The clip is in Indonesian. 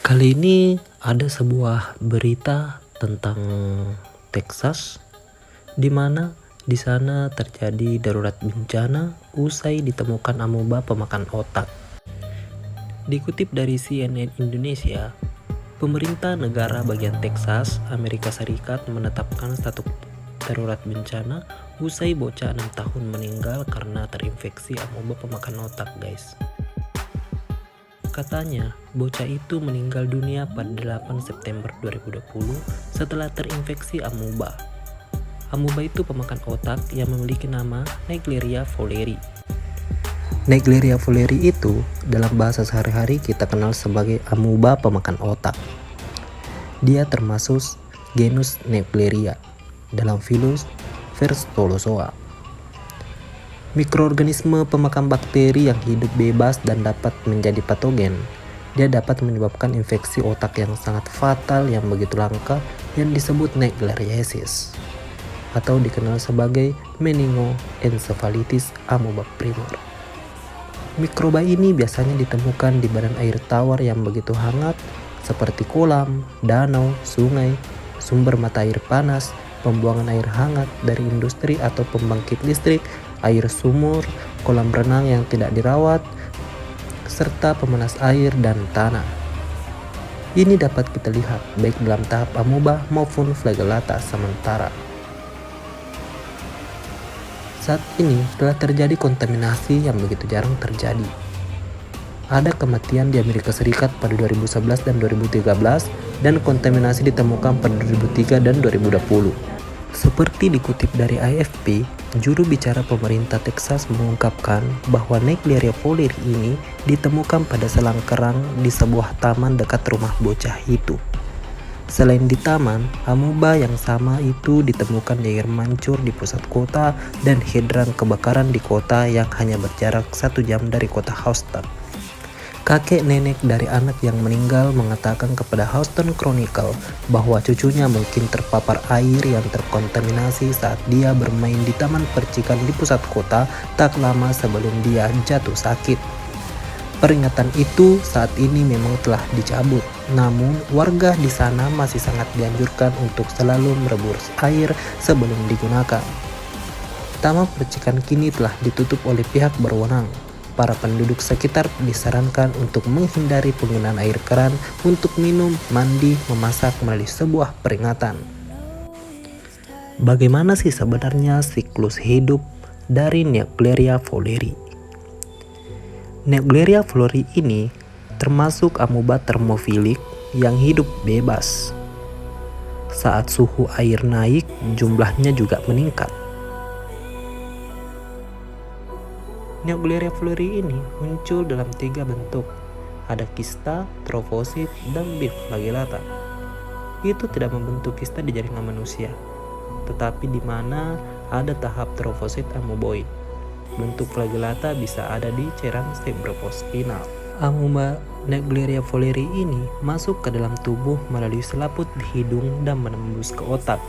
Kali ini ada sebuah berita tentang Texas, di mana di sana terjadi darurat bencana usai ditemukan amoeba pemakan otak. Dikutip dari CNN Indonesia, pemerintah negara bagian Texas, Amerika Serikat menetapkan status darurat bencana usai bocah 6 tahun meninggal karena terinfeksi amoeba pemakan otak, guys. Katanya, bocah itu meninggal dunia pada 8 September 2020 setelah terinfeksi amoeba. Amoeba itu pemakan otak yang memiliki nama Naegleria fowleri. Naegleria fowleri itu dalam bahasa sehari-hari kita kenal sebagai amoeba pemakan otak. Dia termasuk genus Naegleria dalam filus Verstolozoa. Mikroorganisme pemakan bakteri yang hidup bebas dan dapat menjadi patogen. Dia dapat menyebabkan infeksi otak yang sangat fatal yang begitu langka yang disebut Naegleriosis atau dikenal sebagai meningoencephalitis amoeba primor. Mikroba ini biasanya ditemukan di badan air tawar yang begitu hangat seperti kolam, danau, sungai, sumber mata air panas, pembuangan air hangat dari industri atau pembangkit listrik, air sumur, kolam renang yang tidak dirawat, serta pemanas air dan tanah. Ini dapat kita lihat baik dalam tahap amoeba maupun flagellata sementara. Saat ini telah terjadi kontaminasi yang begitu jarang terjadi. Ada kematian di Amerika Serikat pada 2011 dan 2013 dan kontaminasi ditemukan pada 2003 dan 2020. Seperti dikutip dari AFP, juru bicara pemerintah Texas mengungkapkan bahwa Naegleria fowleri ini ditemukan pada selang kerang di sebuah taman dekat rumah bocah itu. Selain di taman, amoeba yang sama itu ditemukan di air mancur di pusat kota dan hidran kebakaran di kota yang hanya berjarak 1 jam dari kota Houston. Kakek nenek dari anak yang meninggal mengatakan kepada Houston Chronicle bahwa cucunya mungkin terpapar air yang terkontaminasi saat dia bermain di taman percikan di pusat kota tak lama sebelum dia jatuh sakit. Peringatan itu saat ini memang telah dicabut, namun warga di sana masih sangat dianjurkan untuk selalu merebus air sebelum digunakan. Taman percikan kini telah ditutup oleh pihak berwenang. Para penduduk sekitar disarankan untuk menghindari penggunaan air keran untuk minum, mandi, memasak melalui sebuah peringatan. Bagaimana sih sebenarnya siklus hidup dari Naegleria fowleri? Naegleria fowleri ini termasuk amoeba termofilik yang hidup bebas. Saat suhu air naik, jumlahnya juga meningkat. Naegleria fowleri ini muncul dalam 3 bentuk. Ada kista, trofosit, dan biflagellata. Itu tidak membentuk kista di jaringan manusia, tetapi di mana ada tahap trofosit amoeboid. Bentuk flagellata bisa ada di cairan cerebrospinal. Amoeba Naegleria fowleri ini masuk ke dalam tubuh melalui selaput di hidung dan menembus ke otak.